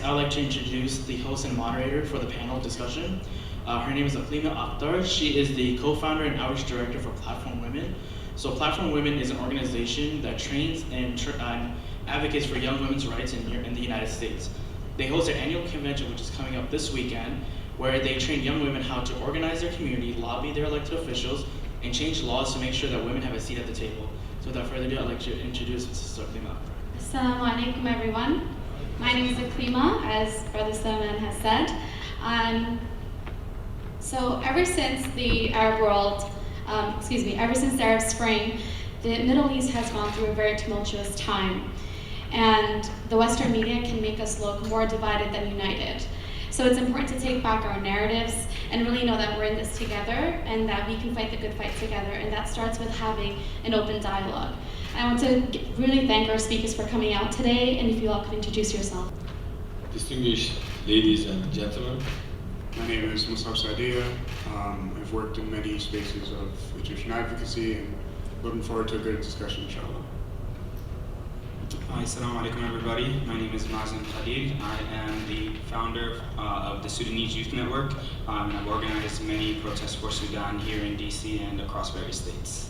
I would like to introduce the host and moderator for the panel discussion. Her name is Akhtar. She is the co-founder and outreach director for Platform Women. So Platform Women is an organization that trains and advocates for young women's rights in the United States. They host their annual convention, which is coming up this weekend, where they train young women how to organize their community, lobby their elected officials, and change laws to make sure that women have a seat at the table. So without further ado, I'd like to introduce Mrs. Aklima. Assalamu alaikum, everyone. My name is Aklima, as Brother Salman has said. So ever since the Arab world, ever since the Arab Spring, the Middle East has gone through a very tumultuous time. And the Western media can make us look more divided than united. So it's important to take back our narratives and really know that we're in this together and that we can fight the good fight together, and that starts with having an open dialogue. I want to really thank our speakers for coming out today, and if you all could introduce yourself. Distinguished ladies and gentlemen, my name is Musab Sadia. I've worked in many spaces of Egyptian advocacy and looking forward to a good discussion, inshallah. Hi, assalamu alaikum everybody. My name is Mazen Khalil. I am the founder of the Sudanese Youth Network. I've organized many protests for Sudan here in DC and across various states.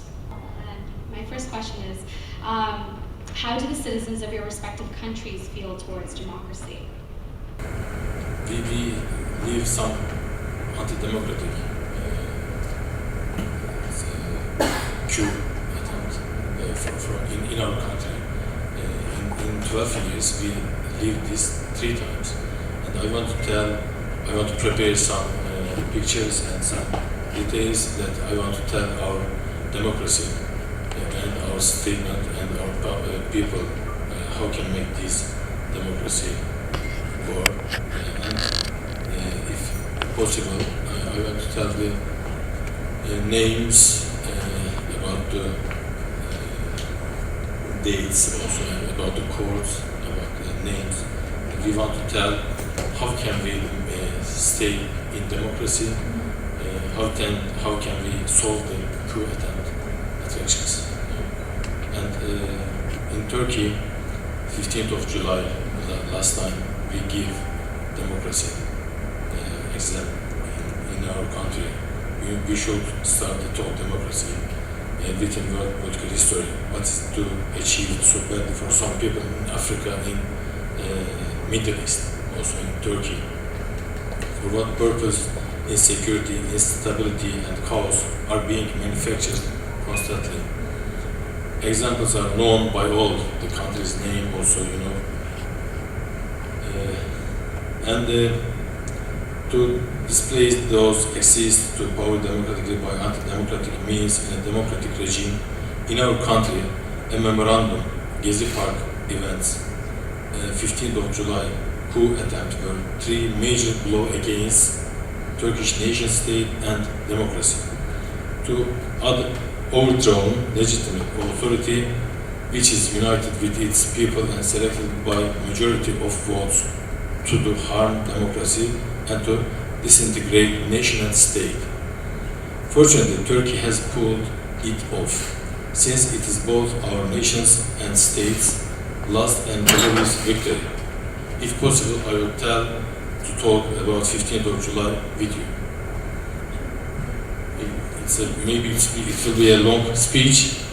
My first question is, how do the citizens of your respective countries feel towards democracy? we live some anti-democratic coup in our country. In 12 years, we lived this 3 times, and I want to prepare some pictures and some details that I want to tell our democracy and our statement and our people how can make this democracy work. And if possible, I want to tell the names about the dates, also about the courts, about the names. And we want to tell how can we stay in democracy, how can we solve the coup attempt attractions. And in Turkey, 15th of July, last time, we give democracy exam in our country. We should start to talk democracy within world political history. What is to achieve so badly for some people in Africa, in Middle East, also in Turkey. For what purpose insecurity, instability, and chaos are being manufactured constantly? Examples are known by all, the country's name also, you know. To displace those exist to power democratically by anti-democratic means in a democratic regime. In our country, a memorandum, Gezi Park events, 15th of July, coup attempt were 3 major blows against Turkish nation state and democracy. To overthrow legitimate authority, which is united with its people and selected by majority of votes to do harm democracy and to disintegrate nation and state. Fortunately, Turkey has pulled it off, since it is both our nations and states' last and glorious victory. If possible, I will talk about 15th of July with you. Maybe it will be a long speech.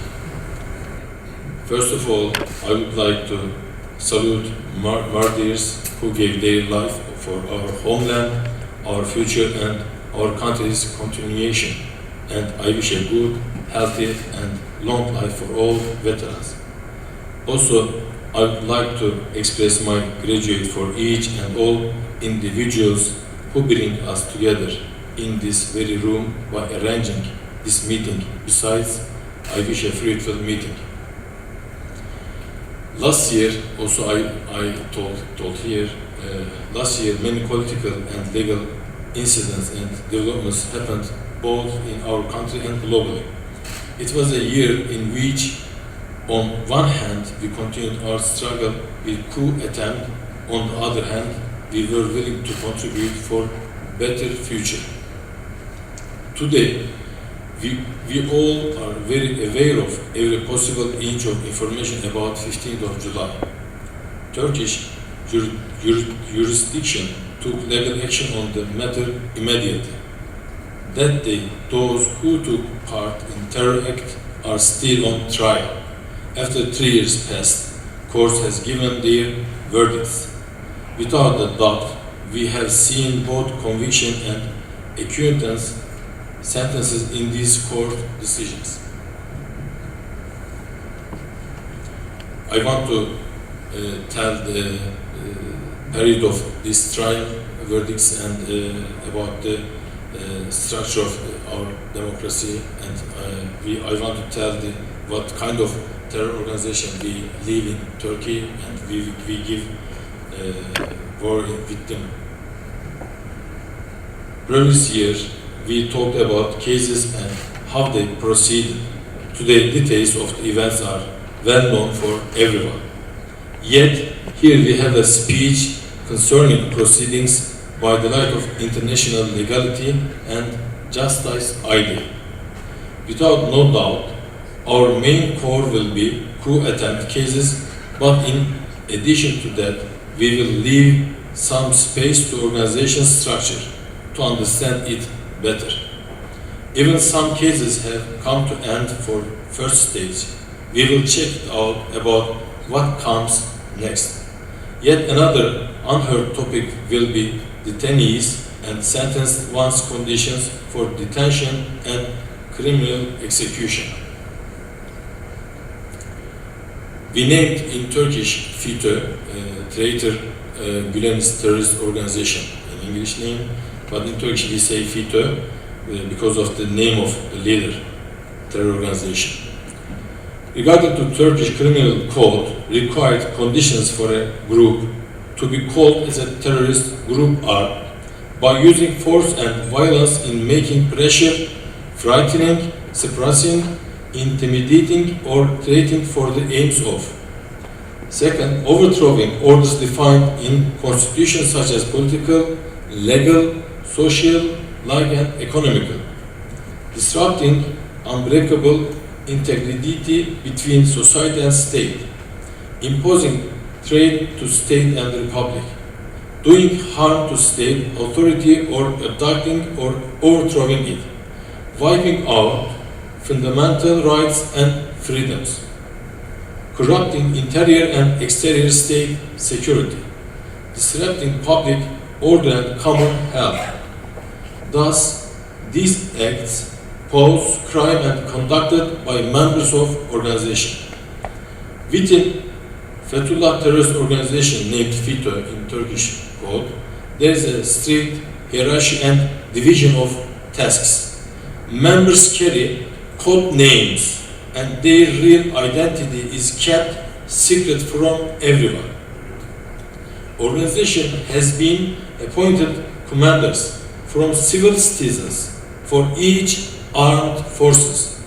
First of all, I would like to salute martyrs who gave their life for our homeland, our future, and our country's continuation. And I wish a good, healthy, and long life for all veterans. Also, I would like to express my gratitude for each and all individuals who bring us together in this very room by arranging this meeting. Besides, I wish a fruitful meeting. Last year, also I told here, last year many political and legal incidents and developments happened both in our country and globally. It was a year in which, on one hand, we continued our struggle with coup attempt. On the other hand, we were willing to contribute for better future. Today, we all are very aware of every possible inch of information about 15th of July. Turkish jurisdiction took legal action on the matter immediately. That day, those who took part in terror act are still on trial. After 3 years passed, court has given their verdicts. Without a doubt, we have seen both conviction and acquittance sentences in these court decisions. I want to tell the period of this trial verdicts and about the structure of our democracy, and I want to tell what kind of terror organization we live in Turkey, and we give war victim. Previous year, we talked about cases and how they proceed. Today, details of the events are well known for everyone. Yet, here we have a speech concerning proceedings by the light of international legality and justice idea. Without no doubt, our main core will be coup attempt cases, but in addition to that, we will leave some space to organization structure to understand it better. Even some cases have come to end for first stage. We will check it out about what comes next. Yet another unheard topic will be detainees and sentenced ones' conditions for detention and criminal execution. We named in Turkish FETÖ, Traitor Gülenist Terrorist Organization, an English name, but in Turkish we say FETÖ because of the name of the leader, terror organization. Regarding to Turkish criminal code, required conditions for a group to be called as a terrorist group are by using force and violence in making pressure, frightening, suppressing, intimidating, or threatening for the aims of. Second, overthrowing orders defined in constitutions such as political, legal, social, like and economical. Disrupting unbreakable integrity between society and state. Imposing threat to state and republic. Doing harm to state authority or abducting or overthrowing it. Wiping out fundamental rights and freedoms. Corrupting interior and exterior state security. Disrupting public order and common health. Thus, these acts pose crime and conducted by members of organization. Within Fethullah terrorist organization named FETÖ in Turkish code, there is a strict hierarchy and division of tasks. Members carry code names and their real identity is kept secret from everyone. Organization has been appointed commanders from civil citizens for each armed forces.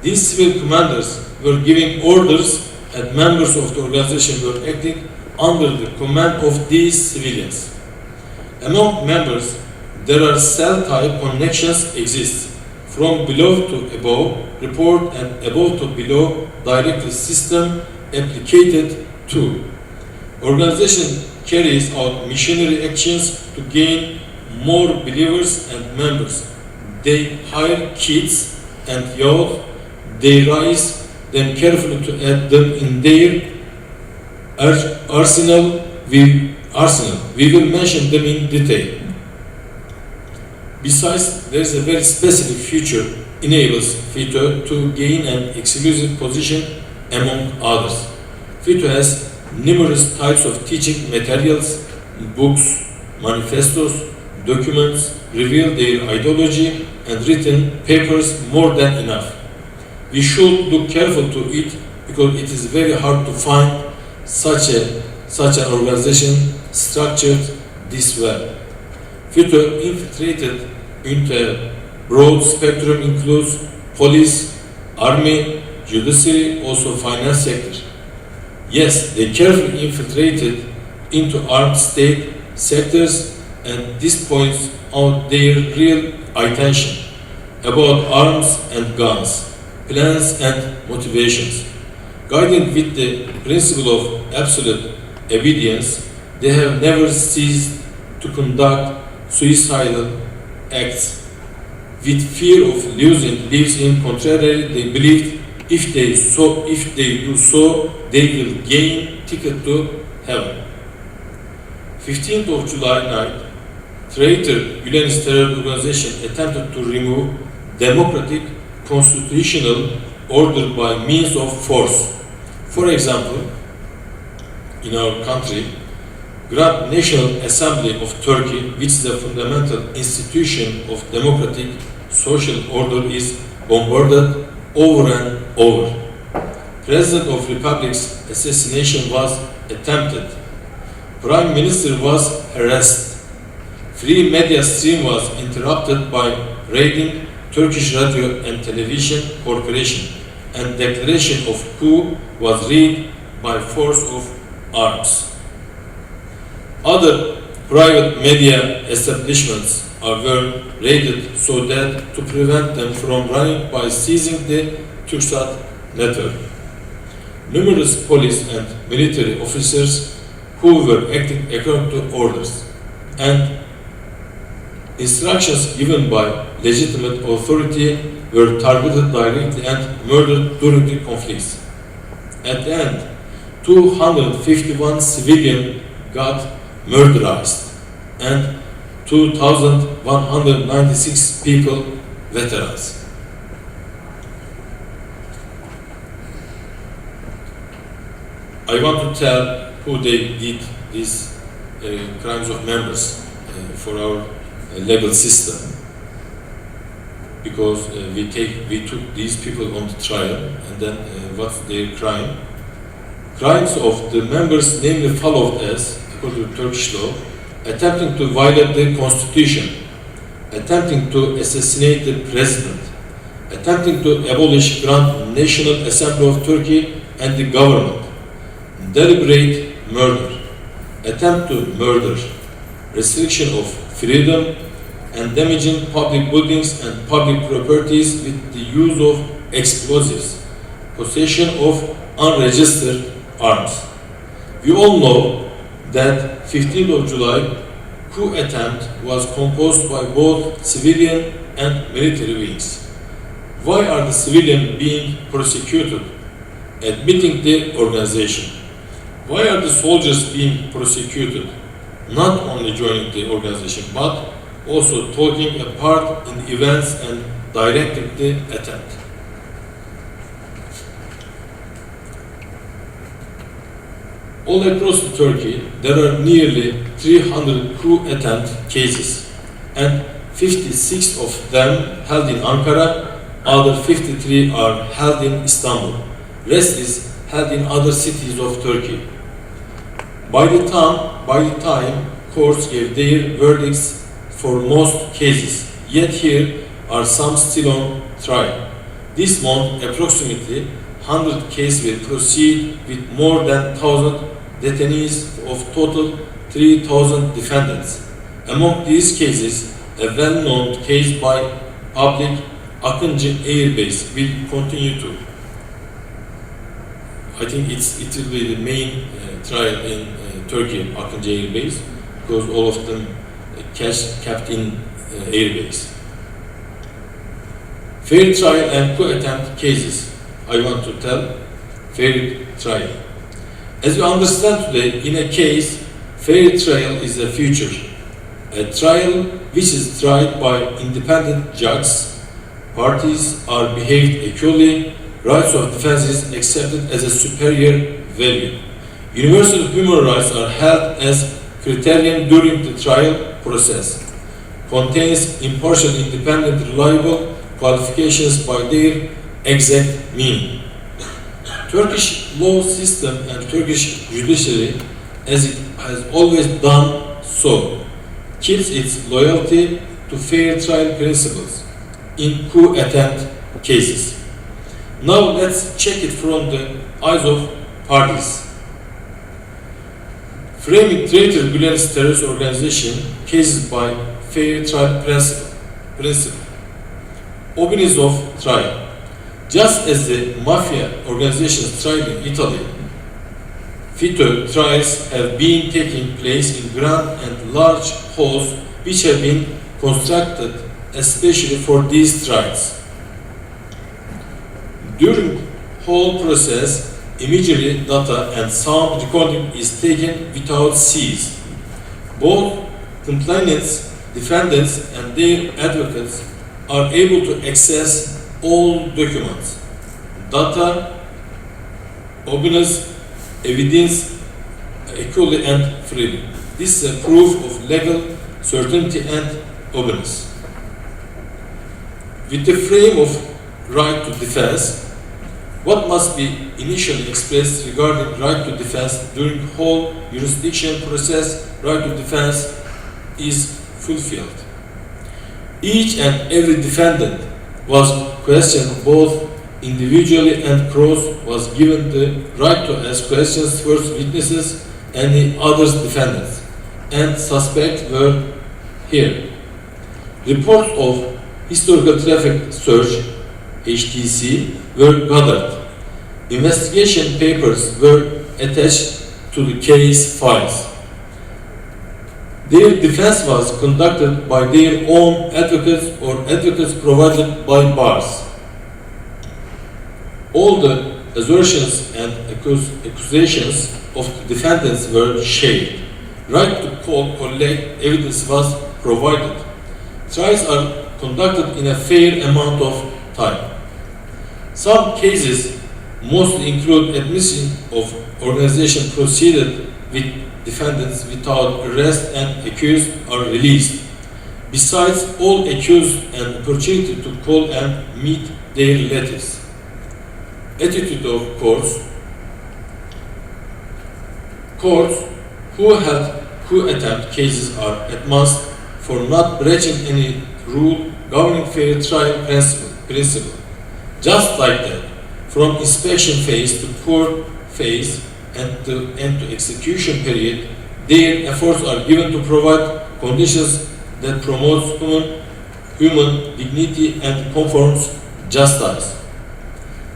These civil commanders were giving orders and members of the organization were acting under the command of these civilians. Among members, there are cell-type connections exist, from below to above, report and above to below directory system applicated to. Organization carries out missionary actions to gain more believers and members. They hire kids and youth, they raise them carefully to add them in their arsenal. We will mention them in detail. Besides, there is a very specific feature enables FETÖ to gain an exclusive position among others. FETÖ has numerous types of teaching materials, books, manifestos, documents, reveal their ideology, and written papers more than enough. We should look careful to it because it is very hard to find such an organization structured this well. FETÖ infiltrated into a broad spectrum includes police, army, judiciary, also finance sector. Yes, they carefully infiltrated into armed state sectors, and this points out their real intention about arms and guns, plans and motivations. Guided with the principle of absolute obedience, they have never ceased to conduct suicidal acts with fear of losing lives. In contrary, they believed if they do so, they will gain ticket to heaven. 15th of July night, traitor Gülenist terror organization attempted to remove democratic constitutional order by means of force. For example, in our country, Grand National Assembly of Turkey, which is a fundamental institution of democratic social order, is bombarded over and over. President of Republic's assassination was attempted. Prime Minister was harassed. Free media stream was interrupted by raiding Turkish Radio and Television Corporation, and declaration of coup was read by force of arms. Other private media establishments were raided so that to prevent them from running by seizing the Turksat network. Numerous police and military officers who were acting according to orders and instructions given by legitimate authority were targeted directly and murdered during the conflicts. At the end, 251 civilians got murderized and 2,196 people veterans. I want to tell who they did these crimes of members for our legal system, because we took these people on the trial, and then what's their crime? Crimes of the members namely followed as, according to Turkish law, attempting to violate the constitution, attempting to assassinate the president, attempting to abolish Grand National Assembly of Turkey and the government, deliberate murder, attempt to murder, restriction of freedom, and damaging public buildings and public properties with the use of explosives, possession of unregistered arms. We all know that 15th of July coup attempt was composed by both civilian and military wings. Why are the civilians being prosecuted? Admitting the organization. Why are the soldiers being prosecuted? Not only joining the organization, but also taking a part in the events and directing the attempt. All across Turkey, there are nearly 300 coup attempt cases, and 56 of them held in Ankara, other 53 are held in Istanbul. Rest is held in other cities of Turkey. By the time courts gave their verdicts for most cases, yet here are some still on trial. This month, approximately 100 cases will proceed with more than 1,000 detainees of total 3,000 defendants. Among these cases, a well-known case by public Akıncı Air Base will continue to. I think it will be the main trial in Turkey, Akıncı Air Base, because all of them kept in air base. Fair trial and coup attempt cases. I want to tell fair trial. As you understand today, in a case, fair trial is a future. A trial which is tried by independent judges, parties are behaved equally, rights of defense is accepted as a superior value. Universal human rights are held as criterion during the trial process. Contains impartial, independent, reliable qualifications by their exact meaning. Turkish law system and Turkish judiciary, as it has always done so, keeps its loyalty to fair trial principles in coup attempt cases. Now let's check it from the eyes of parties. Framing traitor Gülenist terrorist organization cases by fair trial principle. Openings of trial. Just as the mafia organizations tried in Italy, FETÖ trials have been taking place in grand and large halls which have been constructed especially for these trials. During whole process, imagery, data and sound recording is taken without cease. Both complainants, defendants and their advocates are able to access all documents, data, openness, evidence equally and freely. This is a proof of legal certainty and openness. With the frame of right to defense, what must be initially expressed regarding right to defense during whole jurisdiction process, right to defense is fulfilled. Each and every defendant was questioned both individually and cross was given the right to ask questions first witnesses and the others defendants and suspects were here. Reports of historical traffic search HTC were gathered. Investigation papers were attached to the case files. Their defense was conducted by their own advocates or advocates provided by bars. All the assertions and accusations of the defendants were shared. Right to collect evidence was provided. Trials are conducted in a fair amount of time. Some cases mostly include admission of organization proceeded with defendants without arrest and accused are released. Besides, all accused an opportunity to call and meet their letters. Attitude of courts. Courts who attempt cases are admonished for not breaching any rule governing fair trial principle. Just like that, from inspection phase to court phase and to execution period, their efforts are given to provide conditions that promotes human dignity and conforms justice.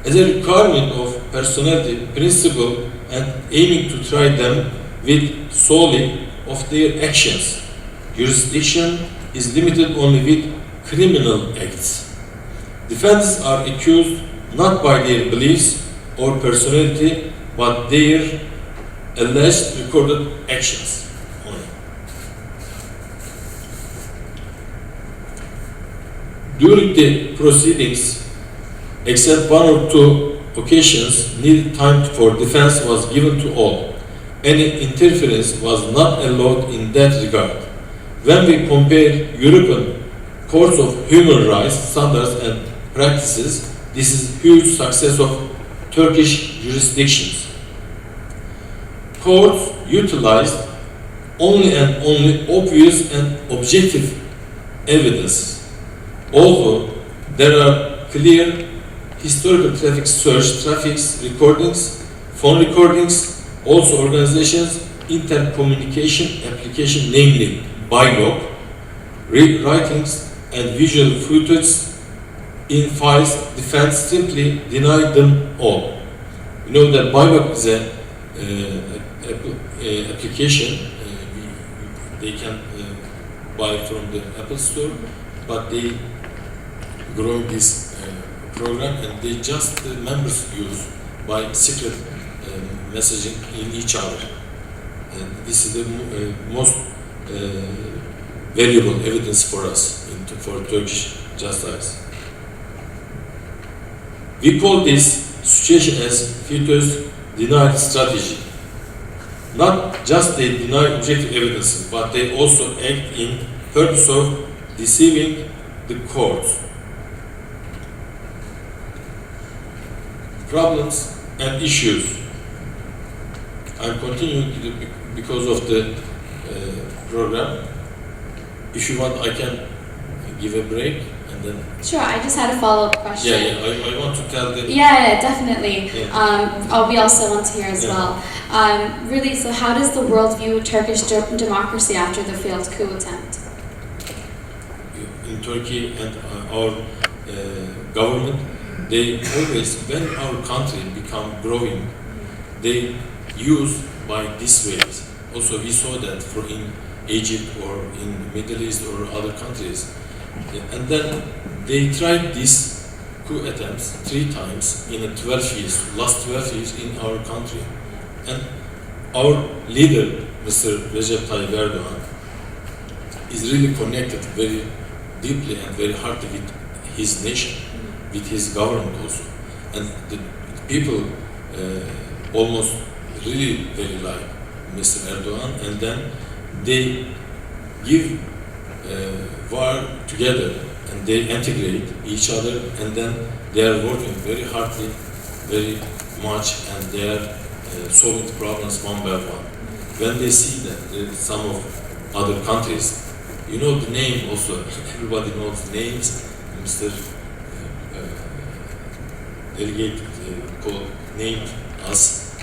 As a requirement of personality principle and aiming to try them with solely of their actions, jurisdiction is limited only with criminal acts. Defendants are accused not by their beliefs or personality, but their alleged recorded actions only. During the proceedings, except one or two occasions, needed time for defense was given to all. Any interference was not allowed in that regard. When we compare European courts of human rights standards and practices, this is huge success of Turkish jurisdictions. Courts utilized only and only obvious and objective evidence. Although there are clear historical traffic search, traffic recordings, phone recordings, also organizations, intercommunication application, namely BILOG, rewritings and visual footage in files, defense simply denied them all. You know that BILOG is an application they can buy from the Apple Store, but they grow this program and they just the members use by secret messaging in each other. And this is the most valuable evidence for us for Turkish justice. We call this situation as FETÖ's denial strategy. Not just they deny objective evidence, but they also act in purpose of deceiving the courts. Problems and issues. I'm continuing because of the program. If you want, I can give a break and then. Sure, I just had a follow-up question. I want to tell them. Yeah, definitely. Yeah. We also want to hear as well. Really, so how does the world view Turkish democracy after the failed coup attempt? In Turkey and our government, they always, when our country become growing, they used by these ways. Also, we saw that in Egypt or in the Middle East or other countries. And then they tried these coup attempts 3 times in a 12 years, last 12 years in our country. And our leader, Mr. Recep Tayyip Erdogan, is really connected very deeply and very hardly with his nation, with his government also. And the people almost really very like Mr. Erdogan, and then they give war together and they integrate each other, and then they are working very hardly, very much, and they are solving the problems one by one. When they see that some of other countries, you know the name also, everybody knows the names, Mr. Delegate named us,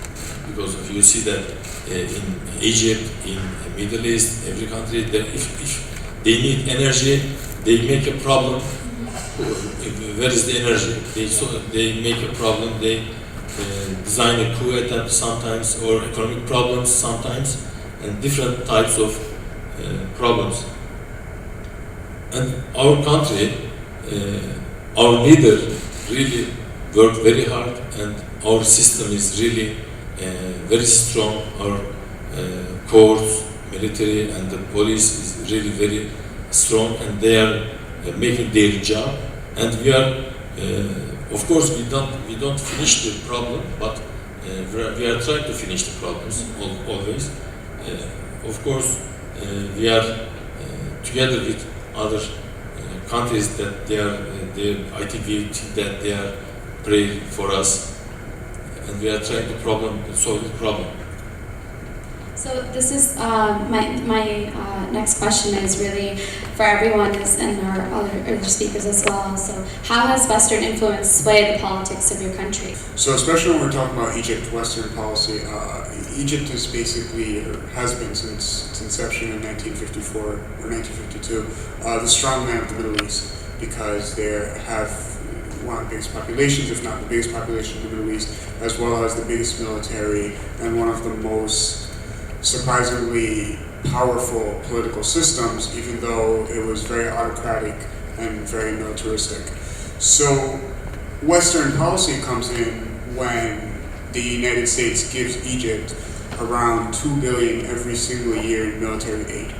because if you see that in Egypt, in the Middle East, every country, that if they need energy, they make a problem. Where is the energy? They make a problem. They design a coup attempt sometimes, or economic problems sometimes, and different types of problems. And our country, our leader really worked very hard, and our system is really very strong. Our courts, military, and the police is really very strong, and they are making their job. And we are, of course, we don't finish the problem, but we are trying to finish the problems always. Of course, we are together with other countries that they are iTVusa, that they are praying for us, and we are trying to solve the problem. So this is my next question is really for everyone and our other speakers as well. So how has Western influence swayed the politics of your country? So especially when we're talking about Egypt, Western policy, Egypt is basically, or has been since its inception in 1954 or 1952, the strongman of the Middle East, because they have one of the biggest populations, if not the biggest population in the Middle East, as well as the biggest military and one of the most surprisingly powerful political systems, even though it was very autocratic and very militaristic. So Western policy comes in when the United States gives Egypt around $2 billion every single year in military aid.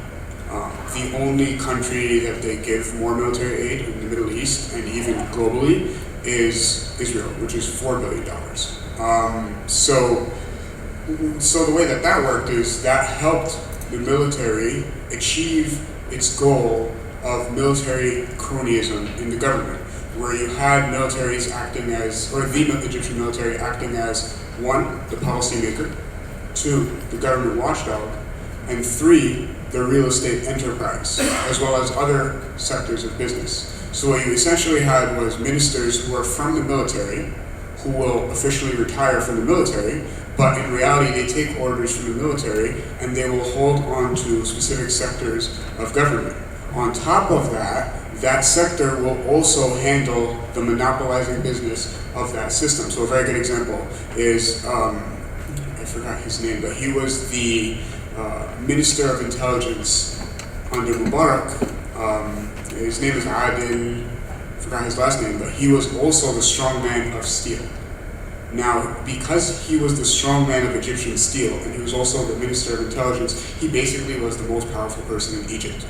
The only country that they give more military aid in the Middle East and even globally is Israel, which is $4 billion. So the way that worked is that helped the military achieve its goal of military cronyism in the government, where you had militaries acting as, or the Egyptian military acting as, 1, the policymaker, 2, the government watchdog, and 3, the real estate enterprise, as well as other sectors of business. So what you essentially had was ministers who are from the military, who will officially retire from the military, but in reality they take orders from the military and they will hold on to specific sectors of government. On top of that, that sector will also handle the monopolizing business of that system. So a very good example is, I forgot his name, but he was the Minister of Intelligence under Mubarak. His name is Adil, I forgot his last name, but he was also the strongman of steel. Now, because he was the strongman of Egyptian steel, and he was also the Minister of Intelligence, he basically was the most powerful person in Egypt.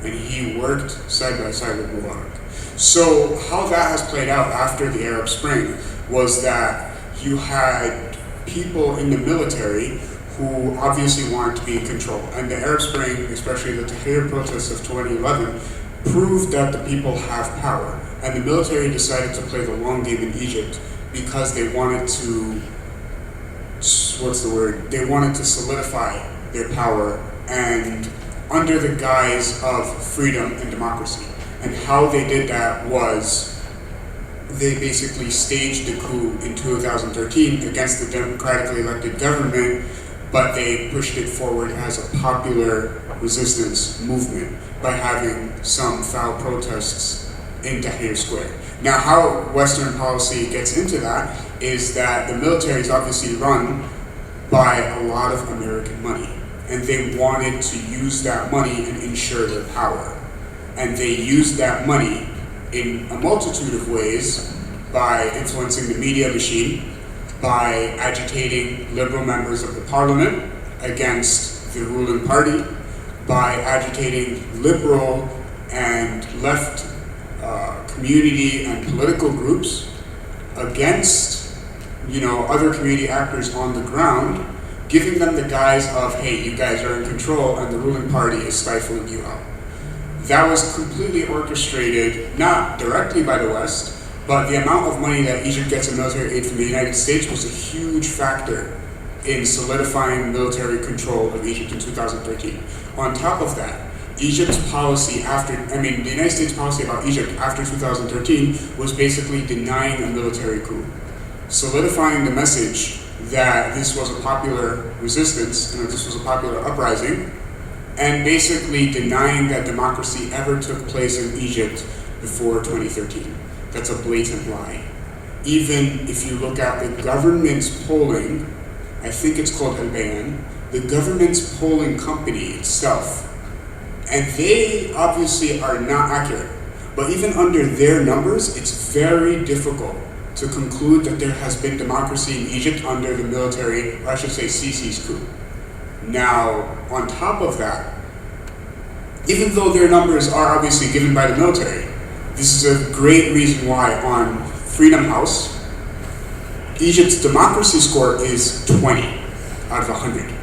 And he worked side by side with Mubarak. So how that has played out after the Arab Spring was that you had people in the military who obviously wanted to be in control. And the Arab Spring, especially the Tahrir protests of 2011, proved that the people have power. And the military decided to play the long game in Egypt because they wanted to, they wanted to solidify their power and under the guise of freedom and democracy. And how they did that was they basically staged a coup in 2013 against the democratically elected government, but they pushed it forward as a popular resistance movement by having some foul protests in Tahrir Square. Now, how Western policy gets into that is that the military is obviously run by a lot of American money. And they wanted to use that money and ensure their power. And they used that money in a multitude of ways by influencing the media machine, by agitating liberal members of the parliament against the ruling party, by agitating liberal and left community and political groups against, other community actors on the ground, giving them the guise of, hey, you guys are in control and the ruling party is stifling you out. That was completely orchestrated, not directly by the West, but the amount of money that Egypt gets in military aid from the United States was a huge factor in solidifying military control of Egypt in 2013. On top of that, the United States policy about Egypt after 2013 was basically denying a military coup, solidifying the message that this was a popular resistance and that this was a popular uprising, and basically denying that democracy ever took place in Egypt before 2013. That's a blatant lie. Even if you look at the government's polling, I think it's called Al-Bayan, the government's polling company itself, and they obviously are not accurate, but even under their numbers, it's very difficult to conclude that there has been democracy in Egypt under the military, or I should say Sisi's coup. Now, on top of that, even though their numbers are obviously given by the military, this is a great reason why on Freedom House, Egypt's democracy score is 20 out of 100.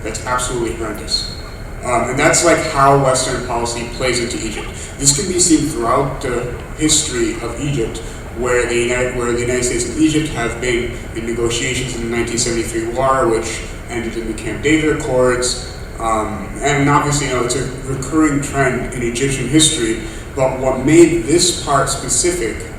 That's absolutely horrendous. And that's like how Western policy plays into Egypt. This can be seen throughout the history of Egypt, where the United States and Egypt have been in negotiations in the 1973 war, which ended in the Camp David Accords. And obviously, it's a recurring trend in Egyptian history. But what made this part specific,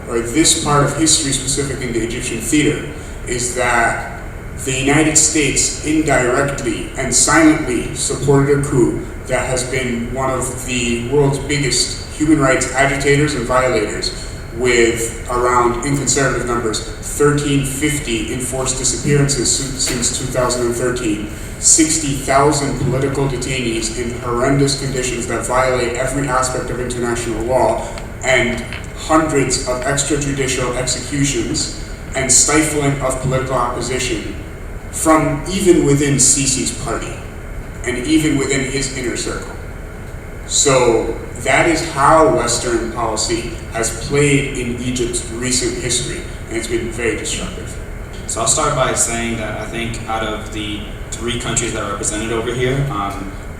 or this part of history specific in the Egyptian theater, is that the United States indirectly and silently supported a coup that has been one of the world's biggest human rights agitators and violators, with around, in conservative numbers, 1,350 enforced disappearances since 2013, 60,000 political detainees in horrendous conditions that violate every aspect of international law, and hundreds of extrajudicial executions and stifling of political opposition from even within Sisi's party and even within his inner circle. So that is how Western policy has played in Egypt's recent history, and it's been very destructive. So I'll start by saying that I think out of the 3 countries that are represented over here,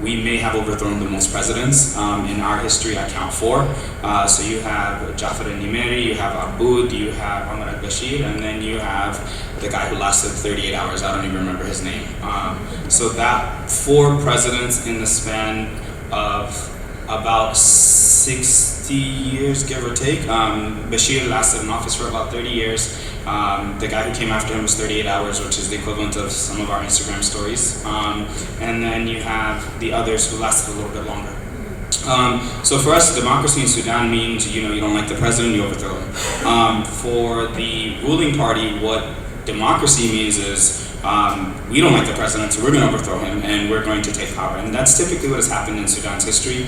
we may have overthrown the most presidents. In our history, I count 4. So you have Jafar al-Nimeri, you have Aboud, you have Omar al-Bashir, and then you have the guy who lasted 38 hours. I don't even remember his name. So that 4 presidents in the span of about 60 years, give or take. Bashir lasted in office for about 30 years. The guy who came after him was 38 hours, which is the equivalent of some of our Instagram stories. And then you have the others who lasted a little bit longer. So for us, democracy in Sudan means, you don't like the president, you overthrow him. For the ruling party, what democracy means is we don't like the president, so we're going to overthrow him and we're going to take power. And that's typically what has happened in Sudan's history.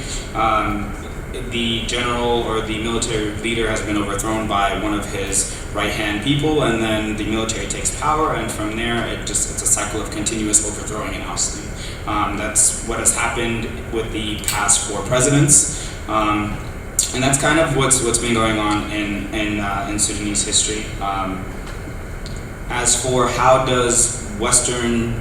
The general or the military leader has been overthrown by one of his right-hand people, and then the military takes power, and from there it's a cycle of continuous overthrowing and ousting. That's what has happened with the past 4 presidents, and that's kind of what's been going on in Sudanese history. As for how does Western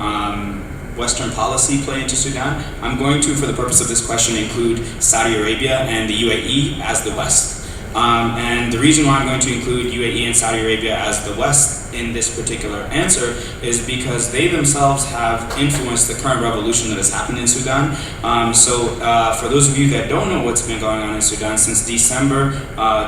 policy play into Sudan, I'm going to, for the purpose of this question, include Saudi Arabia and the UAE as the West. And the reason why I'm going to include UAE and Saudi Arabia as the West in this particular answer is because they themselves have influenced the current revolution that has happened in Sudan. So for those of you that don't know what's been going on in Sudan, since December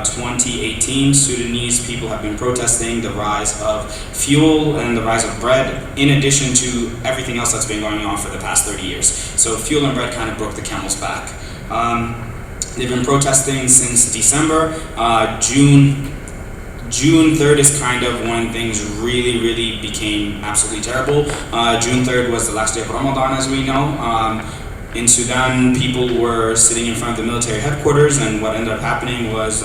2018, Sudanese people have been protesting the rise of fuel and the rise of bread, in addition to everything else that's been going on for the past 30 years. So fuel and bread kind of broke the camel's back. They've been protesting since December. June June 3rd is kind of when things really became absolutely terrible. June 3rd was the last day of Ramadan, as we know. In Sudan, people were sitting in front of the military headquarters, and what ended up happening was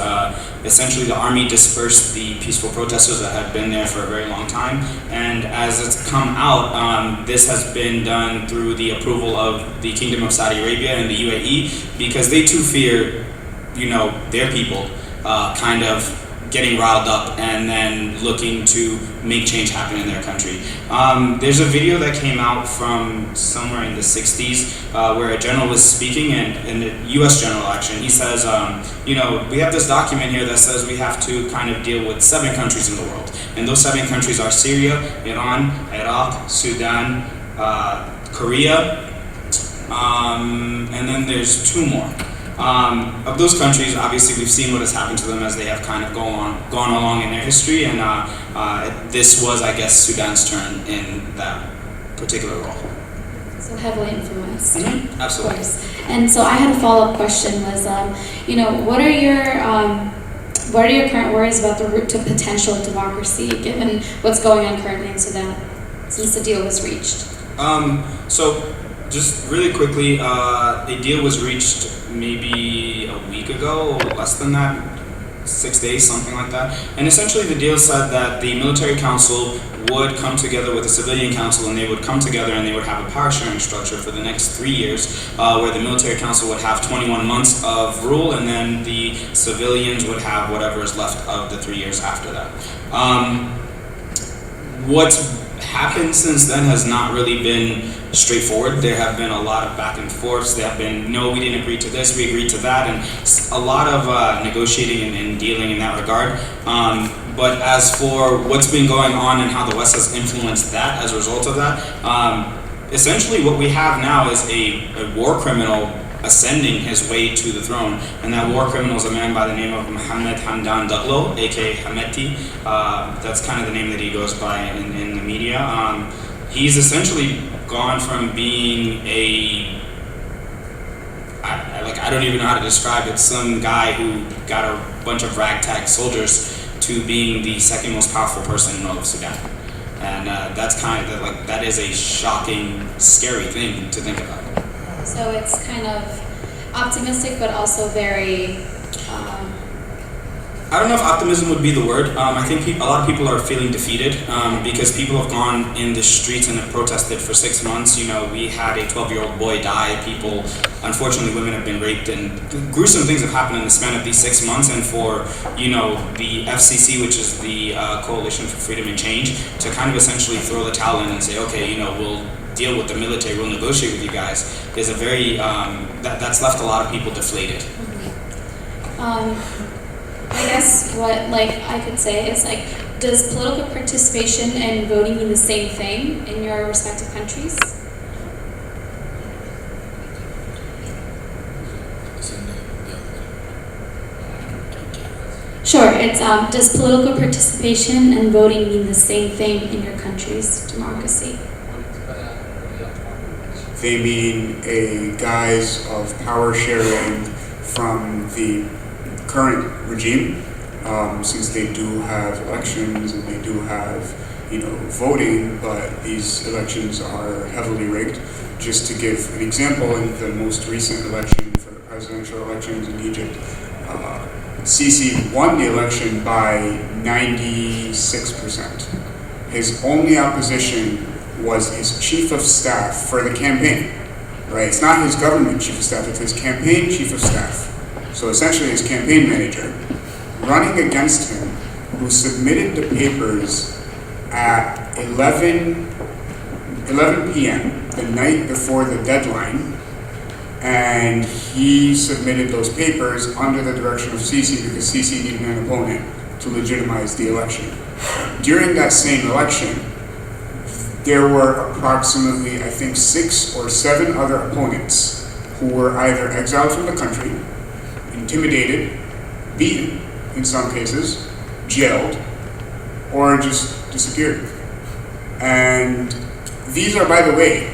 essentially the army dispersed the peaceful protesters that had been there for a very long time. And as it's come out, this has been done through the approval of the Kingdom of Saudi Arabia and the UAE, because they too fear, their people kind of getting riled up and then looking to make change happen in their country. There's a video that came out from somewhere in the 60s where a general was speaking, and the US general actually, he says, we have this document here that says we have to kind of deal with 7 countries in the world. And those 7 countries are Syria, Iran, Iraq, Sudan, Korea, and then there's 2 more. Of those countries, obviously we've seen what has happened to them as they have kind of gone along in their history, and this was, I guess, Sudan's turn in that particular role. So heavily influenced. Mm-hmm. Absolutely. Of course. And so I had a follow-up question was, what are your current worries about the route to potential democracy, given what's going on currently in Sudan, since the deal was reached? So just really quickly, a deal was reached maybe a week ago, or less than that, 6 days, something like that. And essentially the deal said that the military council would come together with the civilian council, and they would come together and they would have a power sharing structure for the next 3 years, where the military council would have 21 months of rule, and then the civilians would have whatever is left of the 3 years after that. What's happened since then has not really been straightforward. There have been a lot of back and forths. There have been, no, we didn't agree to this, we agreed to that, and a lot of negotiating and dealing in that regard. But as for what's been going on and how the West has influenced that as a result of that, essentially what we have now is a war criminal ascending his way to the throne, and that war criminal is a man by the name of Mohammed Hamdan Daglo, aka Hameti. That's kind of the name that he goes by in the media. He's essentially gone from being I don't even know how to describe it, some guy who got a bunch of ragtag soldiers, to being the second most powerful person in all of Sudan. And that's kind of that is a shocking, scary thing to think about. So it's kind of optimistic, but also very... I don't know if optimism would be the word. I think a lot of people are feeling defeated because people have gone in the streets and have protested for 6 months. We had a 12-year-old boy die. People, unfortunately, women have been raped, and gruesome things have happened in the span of these 6 months. And for, the FCC, which is the Coalition for Freedom and Change, to kind of essentially throw the towel in and say, okay, we'll deal with the military, we'll negotiate with you guys, is a very, that's left a lot of people deflated. I guess what I could say is does political participation and voting mean the same thing in your respective countries? Sure. It's does political participation and voting mean the same thing in your country's democracy? They mean a guise of power sharing from the current regime, since they do have elections and they do have, voting, but these elections are heavily rigged. Just to give an example, in the most recent election for the presidential elections in Egypt, Sisi won the election by 96%. His only opposition was his chief of staff for the campaign, right? It's not his government chief of staff, it's his campaign chief of staff. So essentially his campaign manager, running against him, who submitted the papers at 11 p.m., the night before the deadline, and he submitted those papers under the direction of Sisi because Sisi needed an opponent to legitimize the election. During that same election, there were approximately, I think, 6 or 7 other opponents who were either exiled from the country, intimidated, beaten in some cases, jailed, or just disappeared. And these are, by the way,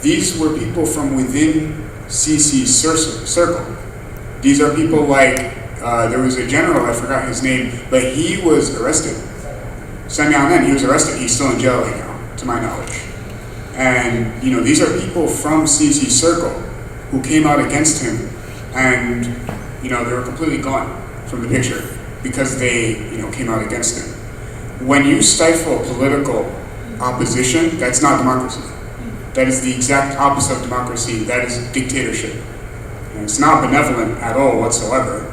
these were people from within Sisi's circle. These are people like there was a general, I forgot his name, but he was arrested. Sami Anen, he was arrested. He's still in jail right now, to my knowledge. And these are people from Sisi's circle who came out against him, and they were completely gone from the picture because they came out against him. When you stifle political opposition, that's not democracy. That is the exact opposite of democracy. That is dictatorship. And it's not benevolent at all whatsoever.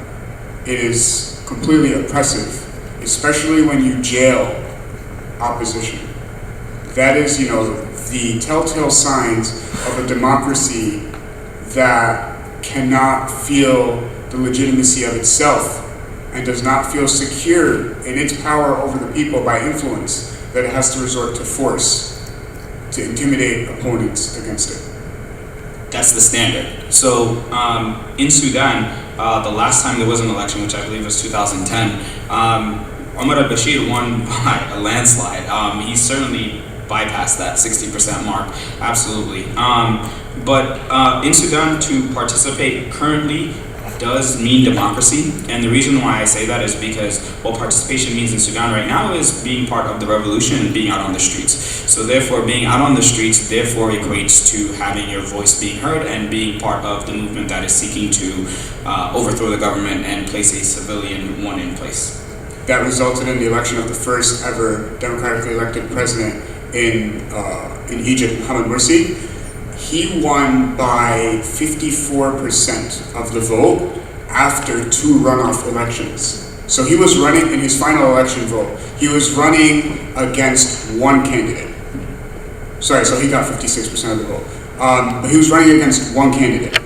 It is completely oppressive, especially when you jail opposition. That is, the telltale signs of a democracy that cannot feel the legitimacy of itself and does not feel secure in its power over the people by influence, that it has to resort to force to intimidate opponents against it. That's the standard. So in Sudan, the last time there was an election, which I believe was 2010, Omar al-Bashir won by a landslide. He certainly bypassed that 60% mark, absolutely. But in Sudan, to participate currently does mean democracy, and the reason why I say that is because what participation means in Sudan right now is being part of the revolution and being out on the streets. So therefore, being out on the streets therefore equates to having your voice being heard and being part of the movement that is seeking to overthrow the government and place a civilian one in place. That resulted in the election of the first ever democratically elected president in Egypt, Mohamed Morsi. He won by 54% of the vote after 2 runoff elections. So he was running, in his final election vote, he was running against one candidate. Sorry, so he got 56% of the vote. But he was running against one candidate,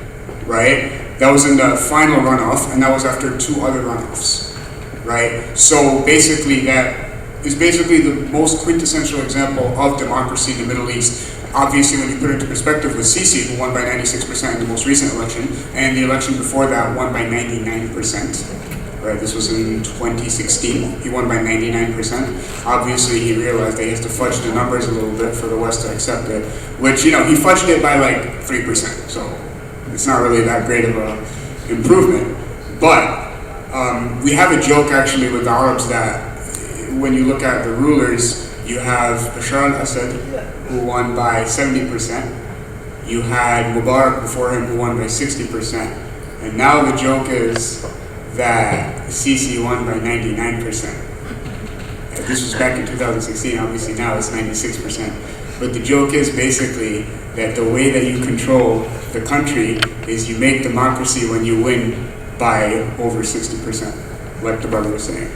right? That was in the final runoff, and that was after 2 other runoffs, right? So basically that is basically the most quintessential example of democracy in the Middle East. Obviously, when you put it into perspective with Sisi, who won by 96% in the most recent election, and the election before that won by 99%. Right, this was in 2016. He won by 99%. Obviously, he realized that he has to fudge the numbers a little bit for the West to accept it, which, he fudged it by like 3%. So it's not really that great of a improvement. But we have a joke actually with the Arabs that when you look at the rulers, you have Bashar al-Assad, who won by 70%. You had Mubarak before him, who won by 60%. And now the joke is that Sisi won by 99%. This was back in 2016, obviously now it's 96%. But the joke is basically that the way that you control the country is you make democracy when you win by over 60%, like the brother was saying.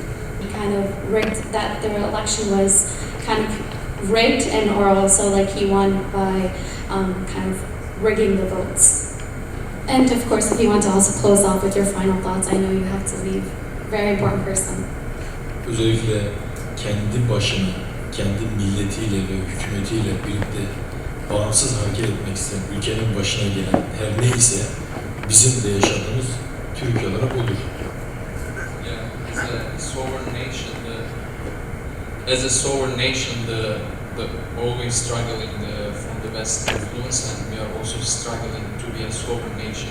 Kind of rigged, that the election was kind of rigged, and or also like he won by kind of rigging the votes. And of course, if you want to also close off with your final thoughts, I know you have to leave. Very important person. Özellikle kendi başına, kendi milletiyle ve hükümetiyle birlikte bağımsız hareket etmek isteyen, ülkenin başına gelen her neyse bizim de yaşadığımız Türkiye olarak odur. Yeah, as a sovereign nation, the always struggling from the West influence, and we are also struggling to be a sovereign nation,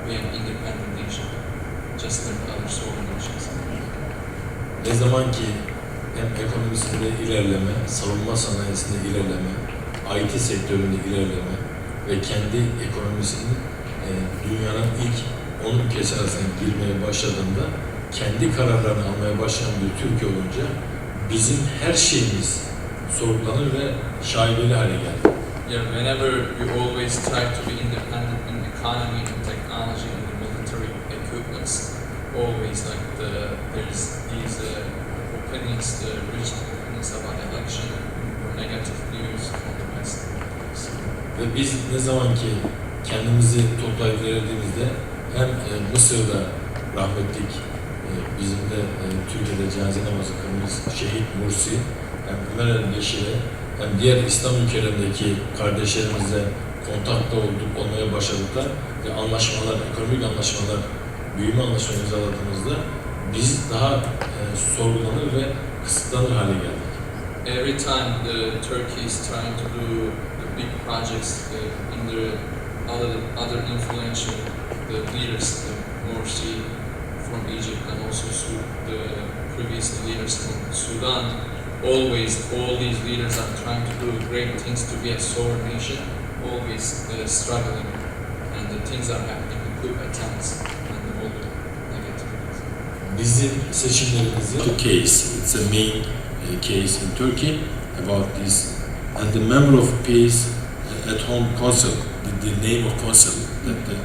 be an independent nation, just like other sovereign nations. Ne zaman ki hem ekonomisinde ilerleme, savunma sanayisinde ilerleme, IT sektöründe ilerleme ve kendi ekonomisinin dünyanın ilk 10 ülkesi arasına girmeye başladığında kendi kararlarını almaya başlayan bir Türkiye olunca bizim her şeyimiz sorgulanır ve şaibeli hale geldi. Yeah, whenever you always try to be independent in economy, in technology, in the military equipments, always like there's these opinions, the rigid opinions about election or negative news from the West. Ve biz ne zaman ki kendimizi toplayıp verdiğimizde hem Mısır'da rahmetlik bizim de Türkiye'de cenaze namazı kılmış şehit Mursi, hem Ömer el-Beşir'e hem diğer İslam ülkelerindeki kardeşlerimizle kontakta olmaya başladıklar ve anlaşmalar, ekonomik anlaşmalar, büyüme anlaşmaları imzaladığımızda biz daha sorgulanır ve kısıtlanır hale geldik. Every time the Turkey is trying to do the big projects in the other influential the leaders, the Morsi, from Egypt and also the previous leaders from Sudan, always all these leaders are trying to do great things to be a sovereign nation, always struggling, and the things are happening, the coup attempts and all the negativities. Bizim seçimlerimizin the case, it's a main case in Turkey about this, and the member of peace at home council, the name of council, that the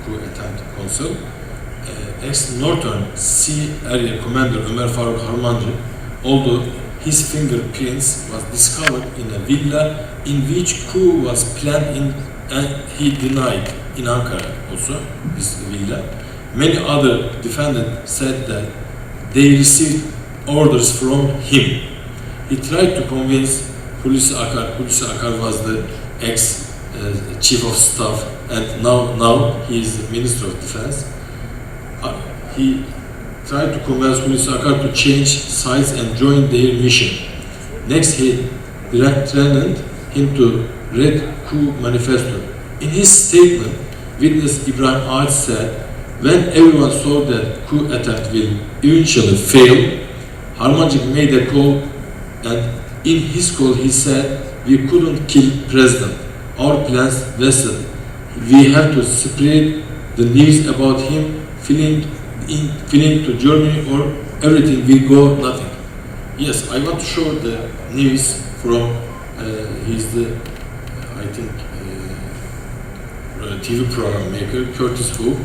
coup attempt council, ex-Northern Sea Area Commander Ömer Faruk Harmancı, although his fingerprints was discovered in a villa in which coup was planned in, and he denied in Ankara also, this villa. Many other defendants said that they received orders from him. He tried to convince Hulusi Akar was the ex-chief of staff, and now he is the Minister of Defense. He tried to convince Hulusi Akar to change sides and join their mission. Next, he threatened him to read coup manifesto. In his statement, witness Ibrahim Ağaç said, when everyone saw that coup attempt will eventually fail, Harmancı made a call, and in his call he said, we couldn't kill president. Our plans vested. We have to spread the news about him fleeing to Germany or everything will go nothing. Yes, I want to show the news from TV program maker Curtis Hook,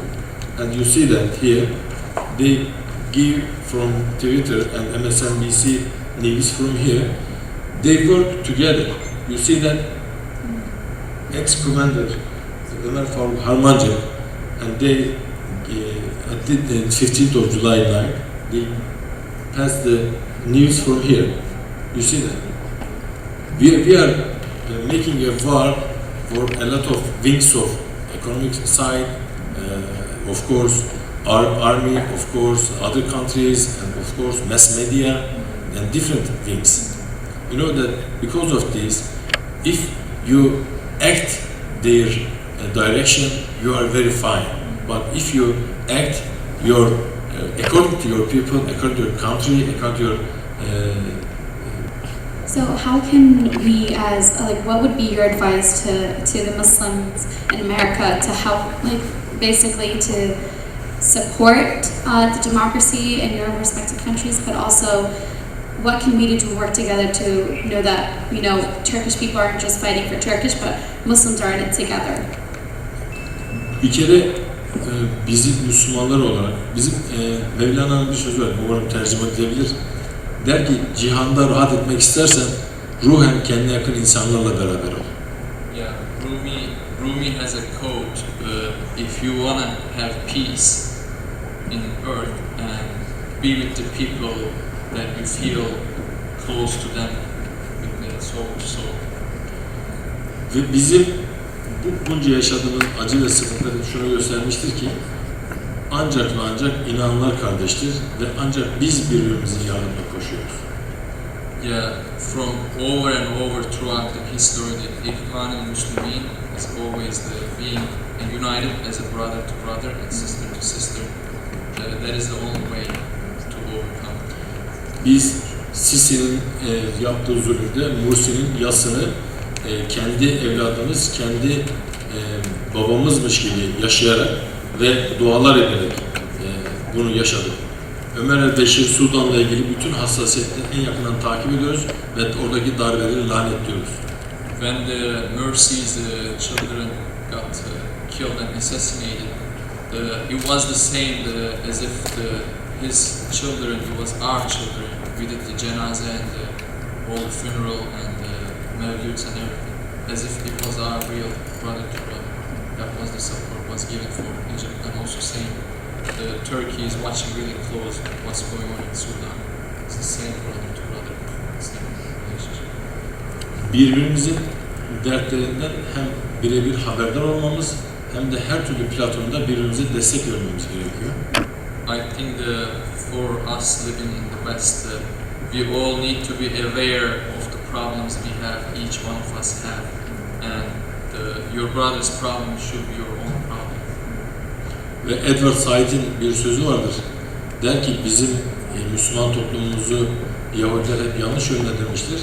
and you see that here they give from Twitter and MSNBC news from here. They work together. You see that ex-commander Ömer Faruk Harmancı, and they at the 15th of July night, they passed the news from here. You see that? We are making a war for a lot of wings of economic side, of course, our army, of course, other countries, and of course, mass media, and different wings. You know that because of this, if you act their direction, you are very fine. But if you act according to your people, according to your country, according to your So how can we what would be your advice to the Muslims in America to help, basically to support the democracy in your respective countries, but also what can we do to work together to know that, Turkish people aren't just fighting for Turkish, but Muslims are in it together? Bir kere bizim Müslümanlar olarak, bizim Mevlana'nın bir sözü var, umarım tercüme edilebilir. Der ki, cihanda rahat etmek istersen, ruhen kendine yakın insanlarla beraber ol. Yeah, Rumi has a quote, if you want to have peace in earth and be with the people that you feel close to them with the soul. Ve bizim bunca yaşadığımız acı ve sıkıntıları şunu göstermiştir ki, ancak ve ancak inananlar kardeştir ve ancak biz birbirimizin yardımına koşuyoruz. Yeah, from over and over throughout the history, the Ikhwan al-Muslimin is always being united as a brother to brother and sister to sister. That is the only way to overcome. Biz Sisi'nin yaptığı zulümde Mursi'nin yasını kendi evladımız, kendi babamızmış gibi yaşayarak ve dualar ederek bunu yaşadık. Ömer el-Beşir Sudan'la ilgili bütün hassasiyetleri en yakından takip ediyoruz ve oradaki darbeleri lanetliyoruz. When the Mursi's children got killed and assassinated, it was the same as if his children, it was our children. We did the janazah and all the funeral and the mevluds and everything, as if it was our real brother to brother. That was the support was given for Egypt, and also saying Turkey is watching really close what's going on in Sudan. It's the same brother to brother, same relationship. Birbirimizin dertlerinden hem birebir haberdar olmamız hem de her türlü platformda birbirimize destek vermemiz gerekiyor. I think for us living in the West, we all need to be aware of the problems we have, each one of us have, and your brother's problem should be your own problem. Ve Edward Said'in bir sözü vardır. Der ki bizim Müslüman toplumumuzu Yahudiler hep yanlış yönlendirmiştir.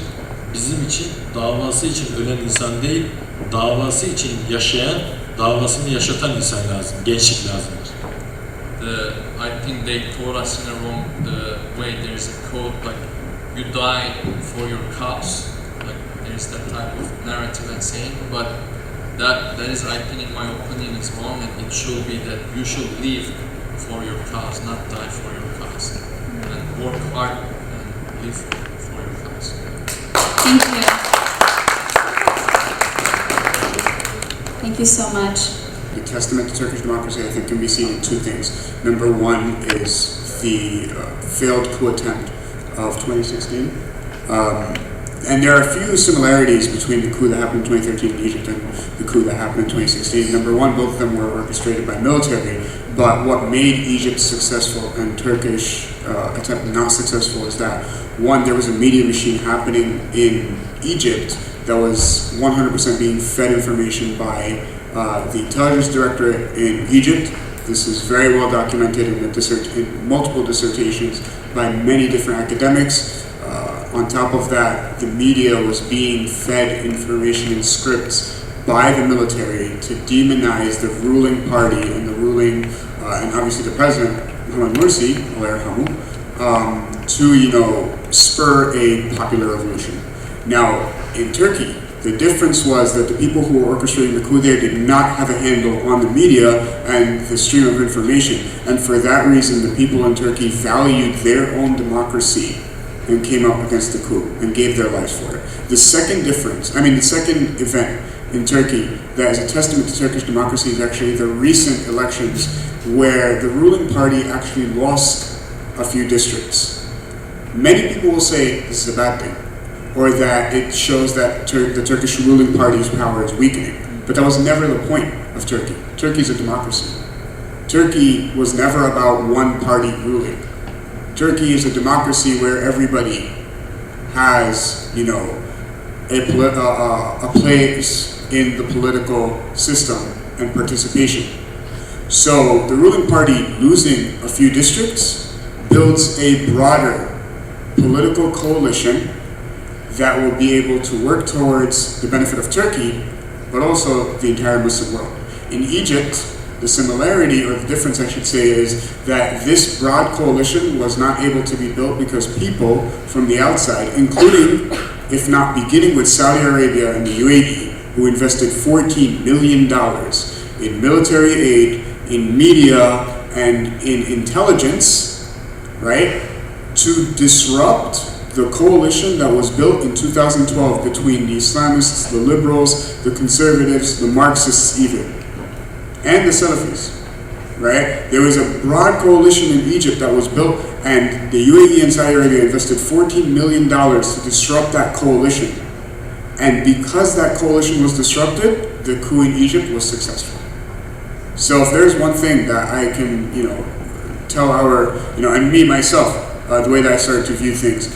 Bizim için davası için ölen insan değil, davası için yaşayan, davasını yaşatan insan lazım, gençlik lazımdır. I think they taught us in a wrong way. There's a quote like, "You die for your cause." Like there's that type of narrative and saying, but that is, I think, in my opinion, is wrong, and it should be that you should live for your cause, not die for your cause, and work hard and live for your cause. Thank you. Thank you so much. The testament to Turkish democracy, I think, can be seen in two things. Number one is the failed coup attempt of 2016. And there are a few similarities between the coup that happened in 2013 in Egypt and the coup that happened in 2016. Number one, both of them were orchestrated by military, but what made Egypt successful and Turkish attempt not successful is that, one, there was a media machine happening in Egypt that was 100% being fed information by the intelligence directorate in Egypt. This is very well documented in multiple dissertations by many different academics. On top of that, the media was being fed information and scripts by the military to demonize the ruling party and the ruling, and obviously the president, Mohamed Morsi, to spur a popular revolution. Now, in Turkey, the difference was that the people who were orchestrating the coup there did not have a handle on the media and the stream of information, and for that reason, the people in Turkey valued their own democracy and came up against the coup and gave their lives for it. The second event in Turkey that is a testament to Turkish democracy is actually the recent elections where the ruling party actually lost a few districts. Many people will say this is a bad thing, or that it shows that the Turkish ruling party's power is weakening. But that was never the point of Turkey. Turkey is a democracy. Turkey was never about one party ruling. Turkey is a democracy where everybody has, a place in the political system and participation. So the ruling party losing a few districts builds a broader political coalition that will be able to work towards the benefit of Turkey, but also the entire Muslim world. In Egypt, the similarity, or the difference I should say, is that this broad coalition was not able to be built because people from the outside, including, if not beginning with Saudi Arabia and the UAE, who invested $14 million in military aid, in media, and in intelligence, right, to disrupt the coalition that was built in 2012 between the Islamists, the liberals, the conservatives, the Marxists even, and the Salafis, right? There was a broad coalition in Egypt that was built, and the UAE and Saudi Arabia invested $14 million to disrupt that coalition. And because that coalition was disrupted, the coup in Egypt was successful. So if there's one thing that I can, tell and me, myself, the way that I started to view things,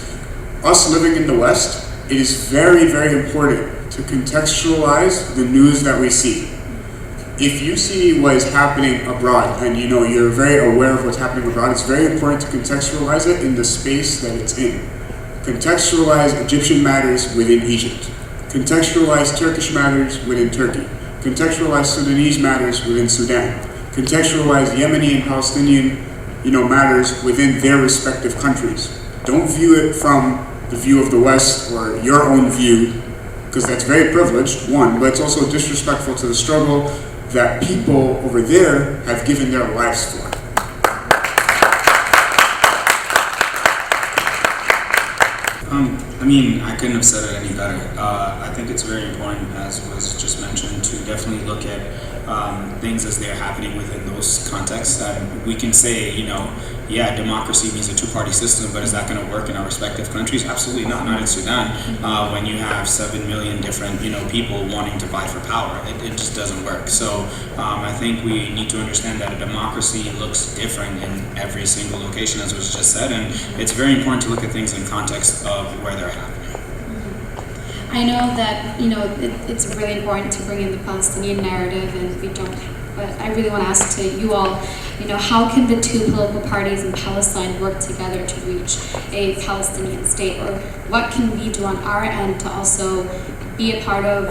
us living in the West, it is very, very important to contextualize the news that we see. If you see what is happening abroad and you're very aware of what's happening abroad, it's very important to contextualize it in the space that it's in. Contextualize Egyptian matters within Egypt. Contextualize Turkish matters within Turkey. Contextualize Sudanese matters within Sudan. Contextualize Yemeni and Palestinian matters within their respective countries. Don't view it from the view of the West or your own view, because that's very privileged, one, but it's also disrespectful to the struggle that people over there have given their lives for. I couldn't have said it any better. I think it's very important, as was just mentioned, to definitely look at things as they're happening within those contexts. We can say, democracy means a two-party system, but is that going to work in our respective countries? Absolutely not. Not in Sudan, when you have 7 million different, people wanting to vie for power. It just doesn't work. So I think we need to understand that a democracy looks different in every single location, as was just said, and it's very important to look at things in context of where they're happening. I know that it's really important to bring in the Palestinian narrative, and we don't but I really want to ask to you all, how can the two political parties in Palestine work together to reach a Palestinian state, or what can we do on our end to also be a part of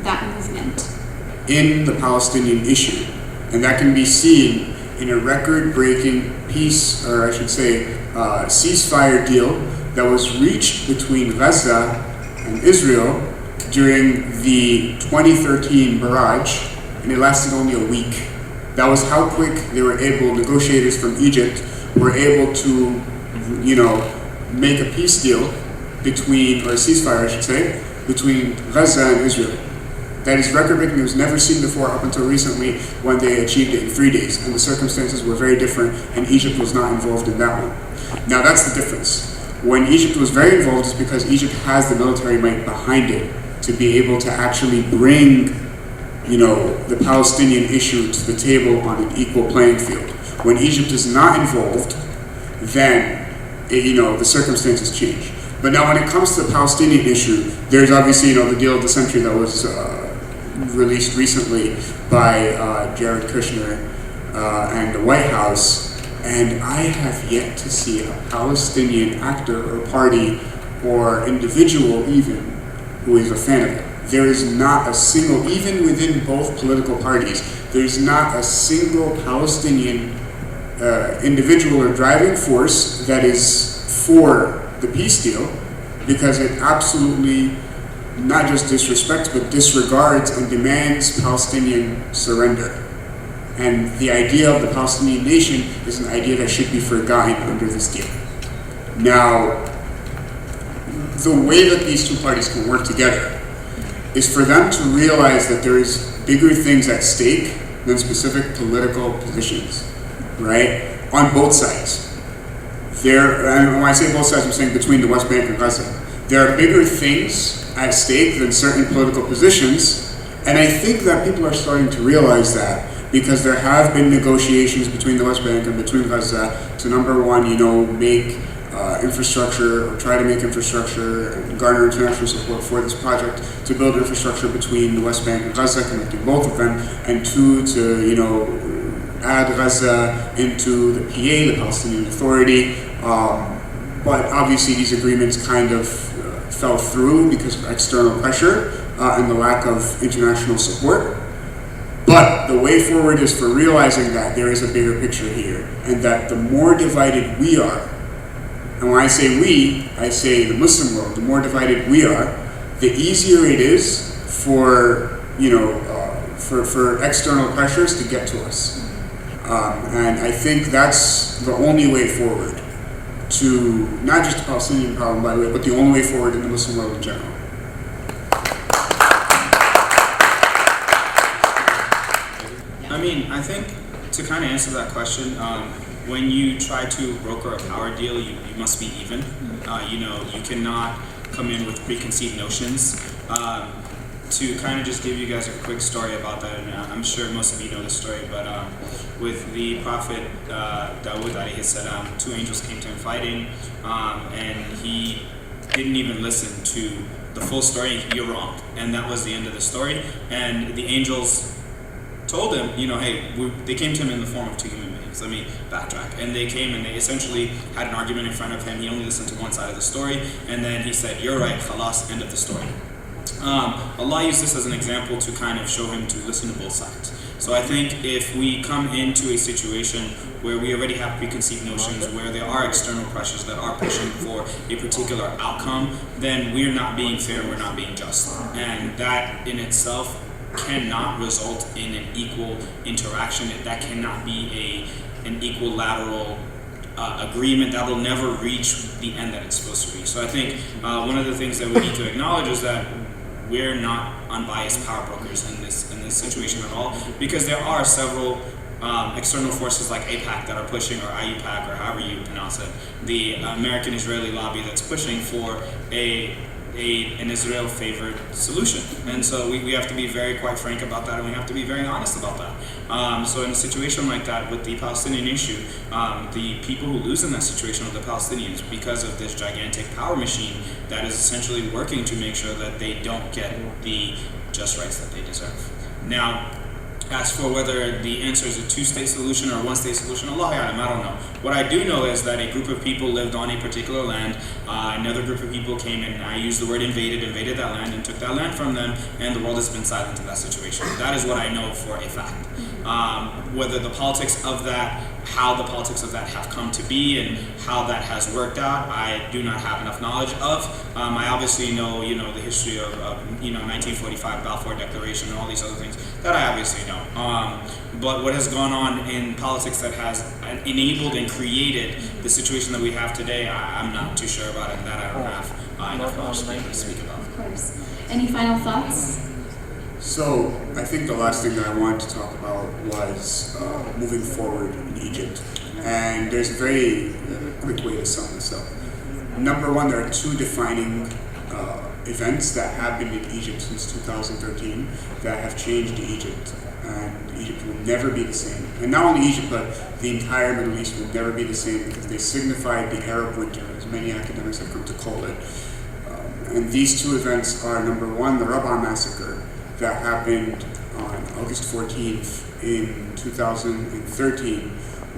that movement? In the Palestinian issue, and that can be seen in a record-breaking peace, or I should say, ceasefire deal that was reached between Gaza and Israel during the 2013 barrage, and it lasted only a week. That was how quick they were able, negotiators from Egypt were able to, make a peace deal between, or a ceasefire I should say, between Gaza and Israel. That is record-breaking. It was never seen before up until recently when they achieved it in 3 days. And the circumstances were very different, and Egypt was not involved in that one. Now that's the difference. When Egypt was very involved, it's because Egypt has the military might behind it to be able to actually bring, the Palestinian issue to the table on an equal playing field. When Egypt is not involved, then, the circumstances change. But now when it comes to the Palestinian issue, there's obviously, the deal of the century that was released recently by Jared Kushner and the White House, and I have yet to see a Palestinian actor or party or individual even who is a fan of it. There is not a single, even within both political parties, there's not a single Palestinian individual or driving force that is for the peace deal, because it absolutely not just disrespects but disregards and demands Palestinian surrender. And the idea of the Palestinian nation is an idea that should be forgotten under this deal. Now, the way that these two parties can work together is for them to realize that there is bigger things at stake than specific political positions, right? On both sides. And when I say both sides, I'm saying between the West Bank and Gaza. There are bigger things at stake than certain political positions, and I think that people are starting to realize that, because there have been negotiations between the West Bank and between Gaza to, number one, make infrastructure, or try to make infrastructure and garner international support for this project to build infrastructure between the West Bank and Gaza, connecting both of them, and two, to add Gaza into the PA, the Palestinian Authority. But obviously these agreements kind of fell through because of external pressure and the lack of international support. But the way forward is for realizing that there is a bigger picture here, and that the more divided we are, and when I say we, I say the Muslim world, the more divided we are, the easier it is for, for external pressures to get to us. And I think that's the only way forward to, not just the Palestinian problem, by the way, but the only way forward in the Muslim world in general. I think to kind of answer that question, when you try to broker a power deal, you must be even. You cannot come in with preconceived notions. To kind of just give you guys a quick story about that, and I'm sure most of you know this story, but with the Prophet Dawah alayhi salam, two angels came to him fighting, and he didn't even listen to the full story. You're wrong, and that was the end of the story. And the angels told him, hey, they came to him in the form of two human beings. Let me backtrack. And they came and they essentially had an argument in front of him. He only listened to one side of the story, and then he said, you're right, khalas, end of the story. Allah used this as an example to kind of show him to listen to both sides. So I think if we come into a situation where we already have preconceived notions, where there are external pressures that are pushing for a particular outcome, then we're not being fair, we're not being just. And that in itself cannot result in an equal interaction. That cannot be an equilateral agreement. That will never reach the end that it's supposed to reach. So I think one of the things that we need to acknowledge is that we're not unbiased power brokers in this situation at all, because there are several external forces like AIPAC that are pushing, or IUPAC, or however you pronounce it, the American-Israeli lobby that's pushing for an Israel-favored solution. And so we have to be very quite frank about that, and we have to be very honest about that. So in a situation like that with the Palestinian issue, the people who lose in that situation are the Palestinians, because of this gigantic power machine that is essentially working to make sure that they don't get the just rights that they deserve. Now, As for whether the answer is a two-state solution or a one-state solution, Allah A'lam, I don't know. What I do know is that a group of people lived on a particular land. Another group of people came in, I use the word invaded that land and took that land from them, and the world has been silent in that situation. That is what I know for a fact. Whether the politics of that, how the politics of that have come to be and how that has worked out, I do not have enough knowledge of. I obviously know, the history of 1945 Balfour Declaration and all these other things that I obviously know. But what has gone on in politics that has enabled and created the situation that we have today, I'm not too sure about, and that I don't have enough knowledge to speak about. Of course. Any final thoughts? So I think the last thing that I wanted to talk about was moving forward in Egypt. And there's a very quick way to sum this up. Number one, there are two defining events that happened in Egypt since 2013 that have changed Egypt. And Egypt will never be the same. And not only Egypt, but the entire Middle East will never be the same because they signified the Arab winter, as many academics have come to call it. And these two events are, number one, the Rabaa massacre that happened on August 14th in 2013,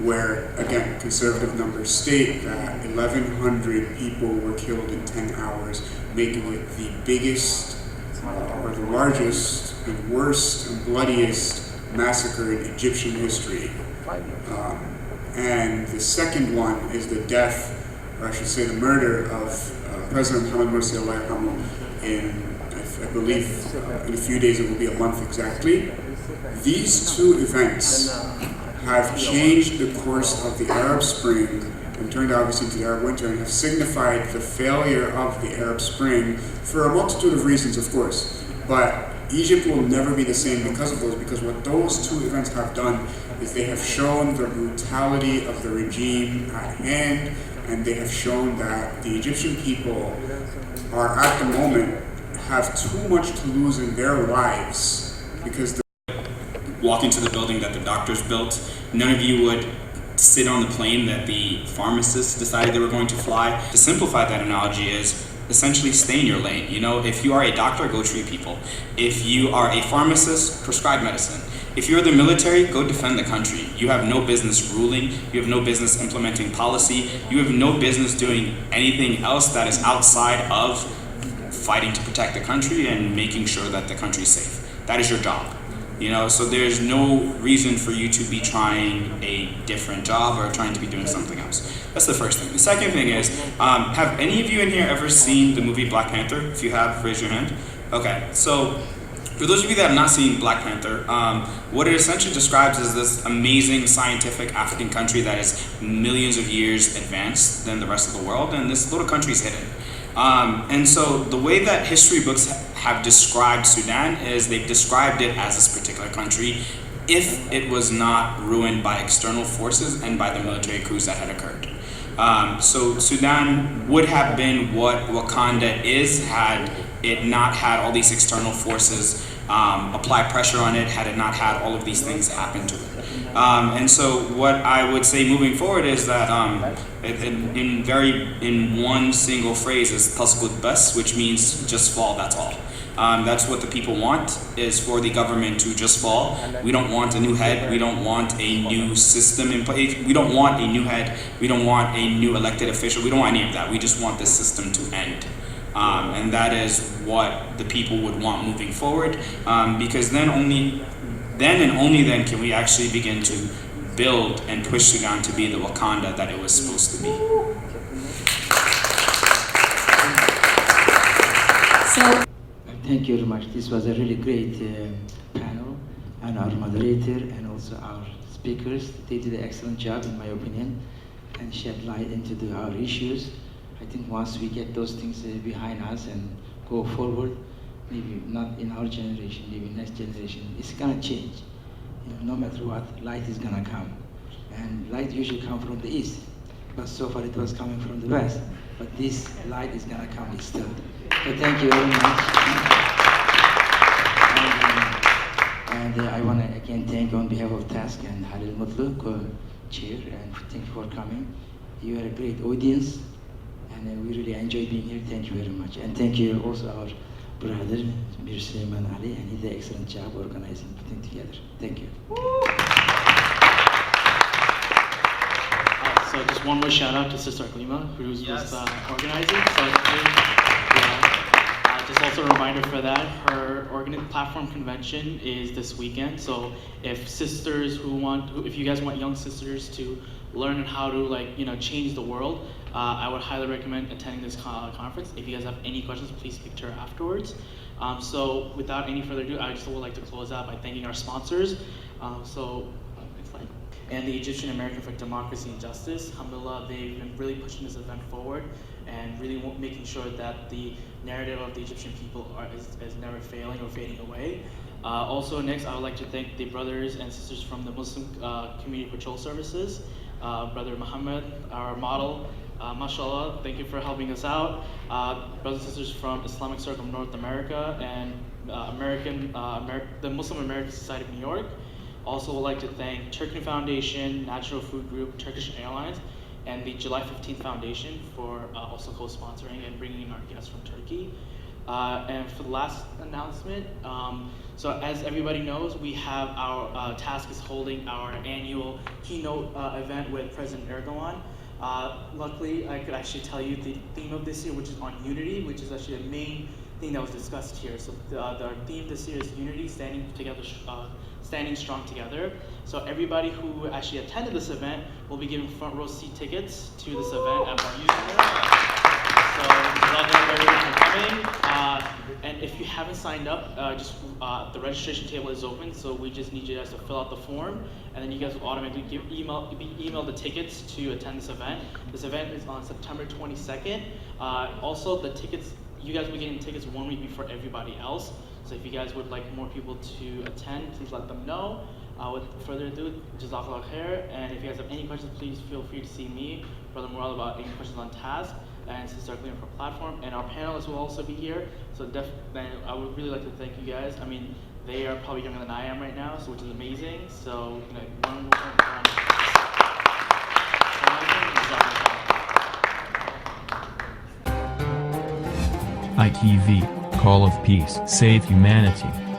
where, again, conservative numbers state that 1,100 people were killed in 10 hours, making it the biggest or the largest and worst and bloodiest massacre in Egyptian history. And the second one is the death, or I should say the murder of President Mohamed Morsi in, I believe, in a few days it will be a month exactly. These two events have changed the course of the Arab Spring and turned obviously into the Arab winter and have signified the failure of the Arab Spring for a multitude of reasons, of course. But Egypt will never be the same because of those, because what those two events have done is they have shown the brutality of the regime at hand, and they have shown that the Egyptian people are at the moment have too much to lose in their lives because walk into the building that the doctors built. None of you would sit on the plane that the pharmacists decided they were going to fly. To simplify that analogy is essentially stay in your lane. If you are a doctor, go treat people. If you are a pharmacist, prescribe medicine. If you're the military, go defend the country. You have no business ruling. You have no business implementing policy. You have no business doing anything else that is outside of fighting to protect the country and making sure that the country is safe. That is your job. So there's no reason for you to be trying a different job or trying to be doing something else. That's the first thing. The second thing is, have any of you in here ever seen the movie Black Panther? If you have, raise your hand. Okay, so for those of you that have not seen Black Panther, what it essentially describes is this amazing scientific African country that is millions of years advanced than the rest of the world, and this little country is hidden. And so the way that history books have described Sudan is they've described it as this particular country if it was not ruined by external forces and by the military coups that had occurred. So Sudan would have been what Wakanda is had it not had all these external forces apply pressure on it, had it not had all of these things happen to it. And so what I would say moving forward is that in one single phrase is tasqut bas, which means just fall, that's all. That's what the people want, is for the government to just fall. We don't want a new head. We don't want a new system in place. We don't want a new head. We don't want a new elected official. We don't want any of that. We just want this system to end. And that is what the people would want moving forward, because then and only then can we actually begin to build and push Sudan to be the Wakanda that it was supposed to be. So, thank you very much. This was a really great panel, and our moderator and also our speakers, they did an excellent job in my opinion, and shed light into our issues. I think once we get those things behind us and go forward, maybe not in our generation, maybe next generation, it's gonna change. No matter what, light is gonna come. And light usually comes from the east, but so far it was coming from the west. But this light is gonna come still. So thank you very much. And I wanna again thank on behalf of Task and Halil Mutlu, co-chair, and thank you for coming. You are a great audience, and we really enjoyed being here. Thank you very much. And thank you also our brother, Mir Sulaiman Ali, and he did an excellent job organizing, putting together. Thank you. So just one more shout out to Sister Klima, who's Yes. was organizing. So just also a reminder for that, her platform convention is this weekend. So if sisters if you guys want young sisters to learn how to change the world, I would highly recommend attending this conference. If you guys have any questions, please speak to her afterwards. So without any further ado, I just would like to close out by thanking our sponsors. Next slide. And the Egyptian American for Democracy and Justice. Alhamdulillah, they've been really pushing this event forward and really making sure that the narrative of the Egyptian people is never failing or fading away. Also next, I would like to thank the brothers and sisters from the Muslim Community Patrol Services. Brother Muhammad, our model, mashallah, thank you for helping us out. Brothers and sisters from Islamic Circle of North America and the Muslim American Society of New York. Also would like to thank Turkey Foundation, Natural Food Group, Turkish Airlines, and the July 15th Foundation for also co-sponsoring and bringing in our guests from Turkey. And for the last announcement, so as everybody knows, we have our task is holding our annual keynote event with President Erdogan. Luckily, I could actually tell you the theme of this year, which is on unity, which is actually the main thing that was discussed here. So the theme this year is unity, standing together, standing strong together. So everybody who actually attended this event will be given front row seat tickets to this event at Bar User. So welcome everybody for coming. And if you haven't signed up, the registration table is open. So we just need you guys to fill out the form, and then you guys will automatically be emailed the tickets to attend this event. This event is on September 22nd. Also, the tickets, you guys will be getting tickets 1 week before everybody else. So if you guys would like more people to attend, please let them know. With further ado, Jazakallah khair. And if you guys have any questions, please feel free to see me, Brother Mural, about any questions on task, and Sister Clean for platform. And our panelists will also be here. So I would really like to thank you guys. I mean, they are probably younger than I am right now, so which is amazing. So one more round of ITV, Call of Peace, Save Humanity.